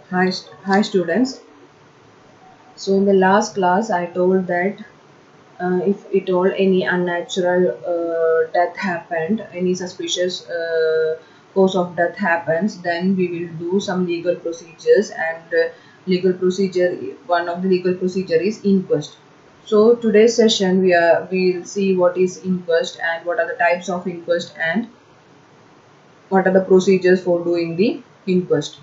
Hi students. So in the last class I told that if at all any unnatural death happened, any suspicious cause of death happens, then we will do some legal procedures, and legal procedure, one of the legal procedure is inquest. So today's session we'll see what is inquest and what are the types of inquest and what are the procedures for doing the inquest.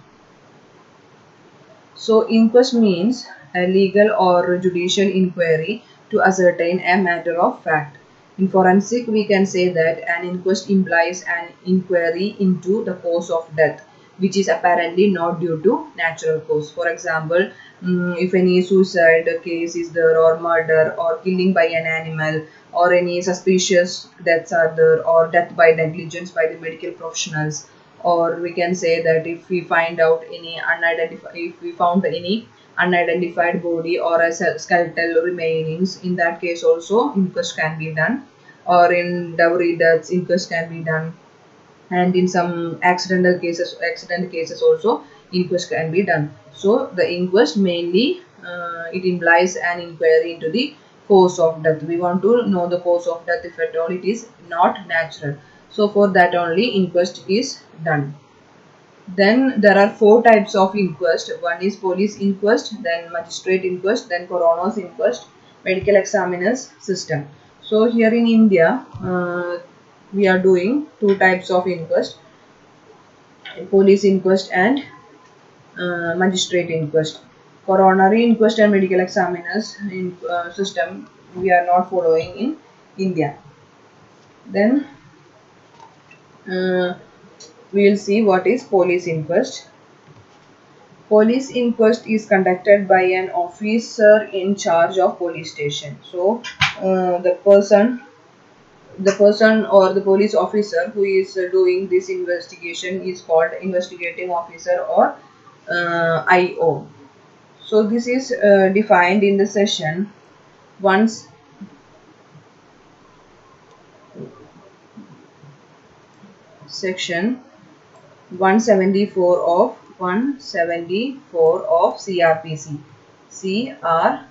So, inquest means a legal or judicial inquiry to ascertain a matter of fact. In forensic, we can say that an inquest implies an inquiry into the cause of death, which is apparently not due to natural cause. For example, if any suicide case is there, or murder, or killing by an animal, or any suspicious deaths are there, or death by negligence by the medical professionals, or we can say that if we find out any unidentified, if we found any unidentified body or a skeletal remainings, in that case also inquest can be done, or in dowry deaths inquest can be done, and in some accident cases also inquest can be done. So the inquest mainly it implies an inquiry into the cause of death. We want to know the cause of death, if at all it is not natural. So for that only inquest is done. Then there are four types of inquest. One is police inquest, then magistrate inquest, then coroner's inquest, medical examiner's system. So here in India, we are doing two types of inquest: police inquest and magistrate inquest. Coronary inquest and medical examiners in system we are not following in India. Then uh, we will see what is police inquest. Police inquest is conducted by an officer in charge of police station. So the person or the police officer who is doing this investigation is called investigating officer, or IO. So this is defined in the once section 174 of 174 of CRPC. CRPC.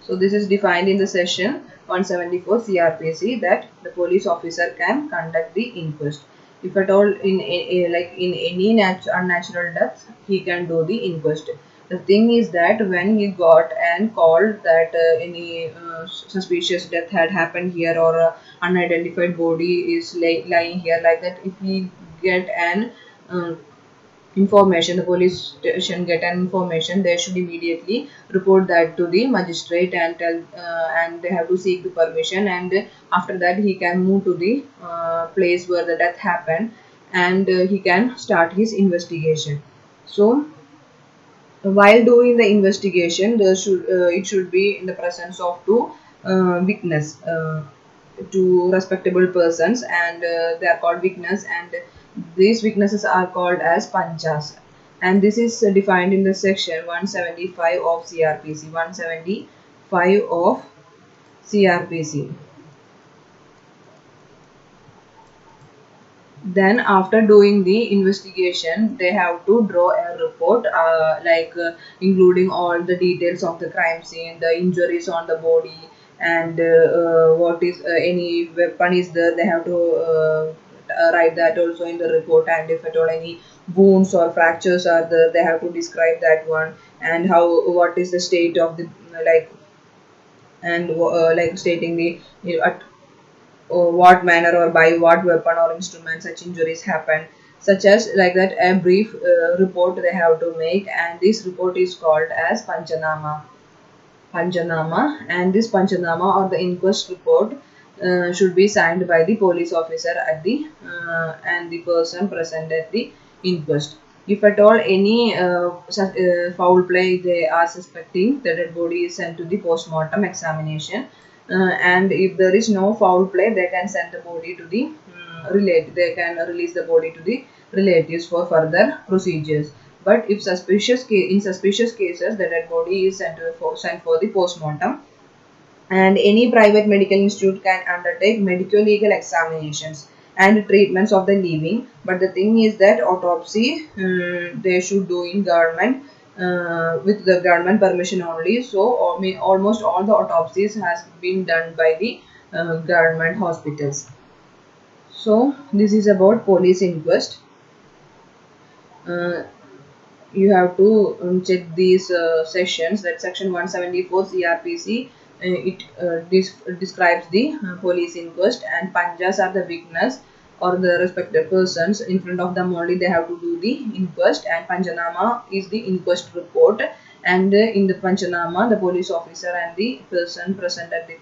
So this is defined in the section 174 CRPC, that the police officer can conduct the inquest. If at all like in any unnatural death, he can do the inquest. The thing is that when he got and called that any suspicious death had happened here, or unidentified body is lying here, like that, if we get an information, the police station get an information, they should immediately report that to the magistrate and tell, and they have to seek the permission, and after that he can move to the place where the death happened, and he can start his investigation. So while doing the investigation, it should be in the presence of two witness, two respectable persons, and they are called witness, and these witnesses are called as panchas, and this is defined in the section 175 of CRPC. 175 of CRPC. Then after doing the investigation, they have to draw a report, including all the details of the crime scene, the injuries on the body, and what is any weapon is there, they have to write that also in the report, and if at all any wounds or fractures are there, they have to describe that one, and how, what is the state of the, like, and like stating the, at or what manner or by what weapon or instrument such injuries happen, such as like that, a brief report they have to make, and this report is called as Panchanama, and this Panchanama or the inquest report should be signed by the police officer at the and the person present at the inquest. If at all any foul play they are suspecting, the dead body is sent to the post-mortem examination, and if there is no foul play, they can send the body to the they can release the body to the relatives for further procedures. But if in suspicious cases, the dead body is sent for the post-mortem, and any private medical institute can undertake medico-legal examinations and treatments of the living. But the thing is that autopsy they should do in government with the government permission only. So almost all the autopsies has been done by the government hospitals. So this is about police inquest. Uh, you have to check these sections. That section 174 CRPC, it describes the police inquest, and panjas are the witness or the respected persons. In front of them only they have to do the inquest, and panjanama is the inquest report. And in the panjanama, the police officer and the person present at the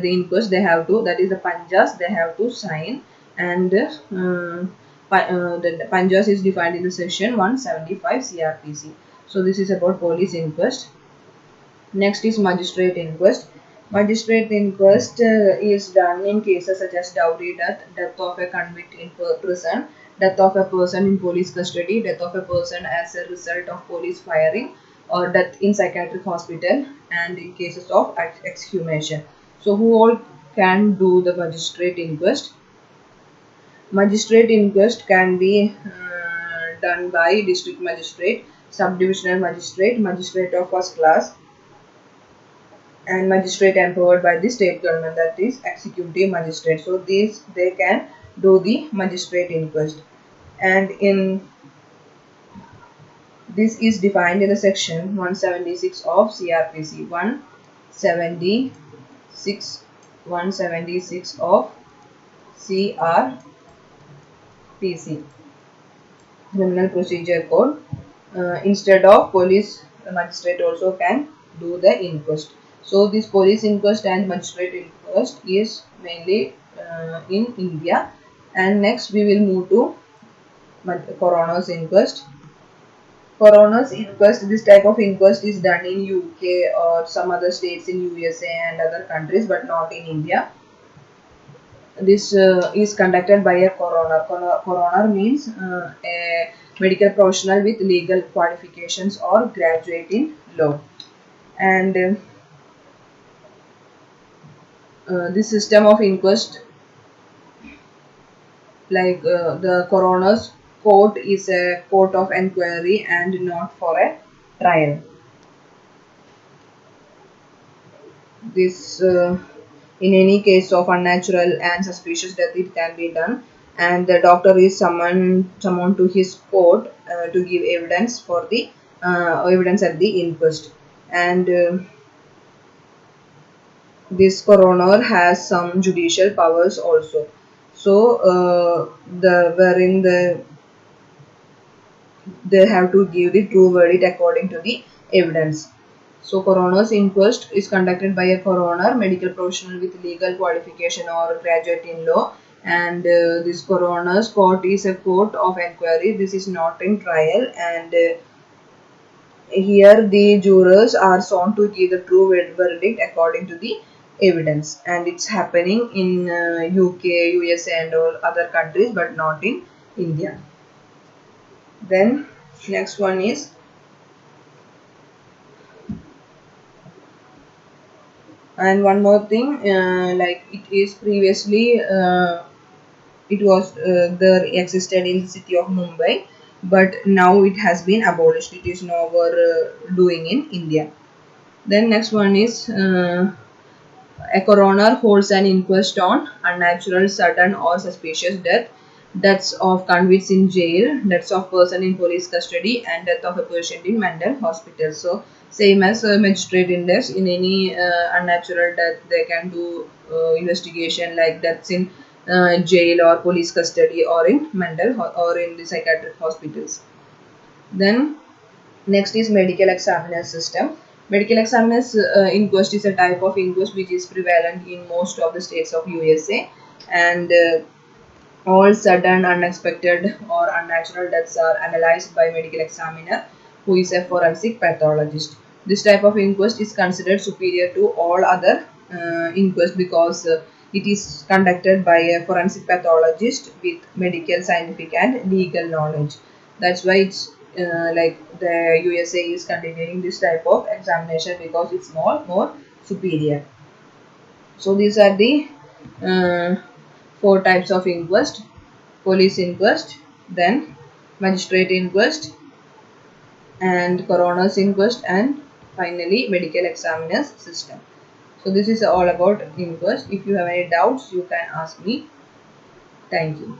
inquest, they have to, that is the panjas, they have to sign. And the Panjas is defined in the section 175 CRPC. So this is about police inquest. Next is magistrate inquest. Magistrate inquest is done in cases such as dowry death, death of a convict in prison, death of a person in police custody, death of a person as a result of police firing, or death in psychiatric hospital, and in cases of exhumation. So who all can do the magistrate inquest? Magistrate inquest can be done by district magistrate, subdivisional magistrate, magistrate of first class, and magistrate empowered by the state government, that is executive magistrate. So these they can do the magistrate inquest, and in this is defined in the section 176 of CRPC. 176 of CRPC, Criminal Procedure Code. Instead of police, the magistrate also can do the inquest. So this police inquest and magistrate inquest is mainly in India. And next we will move to coroner's inquest. Coroner's inquest, this type of inquest is done in UK or some other states in USA and other countries, but not in India. This is conducted by a coroner. Coroner means a medical professional with legal qualifications or graduate in law. And this system of inquest, like the coroner's court is a court of inquiry and not for a trial. This in any case of unnatural and suspicious death, it can be done, and the doctor is summoned to his court to give evidence for the evidence at the inquest. And this coroner has some judicial powers also. So they have to give the true verdict according to the evidence. So coroner's inquest is conducted by a coroner, medical professional with legal qualification or graduate in law, and this coroner's court is a court of inquiry. This is not in trial, and here the jurors are sworn to give the true verdict according to the evidence, and it's happening in UK, USA and all other countries, but not in India. Then next one is and one more thing, like it is previously it was there existed in the city of Mumbai, but now it has been abolished. It is no more doing in India. Then next one is a coroner holds an inquest on unnatural, sudden or suspicious death, deaths of convicts in jail, deaths of person in police custody, and death of a patient in mental hospital. So same as magistrate index, in any unnatural death they can do investigation, like deaths in jail or police custody or in mental or in the psychiatric hospitals. Then next is medical examiner system. Medical examiner's inquest is a type of inquest which is prevalent in most of the states of USA, and all sudden, unexpected or unnatural deaths are analyzed by medical examiner, who is a forensic pathologist. This type of inquest is considered superior to all other inquests because it is conducted by a forensic pathologist with medical, scientific and legal knowledge. That's why it's like the USA is continuing this type of examination because it's more superior. So these are the uh, four types of inquest: police inquest, then magistrate inquest, and coroner's inquest, and finally medical examiner's system. So this is all about inquest. If you have any doubts, you can ask me. Thank you.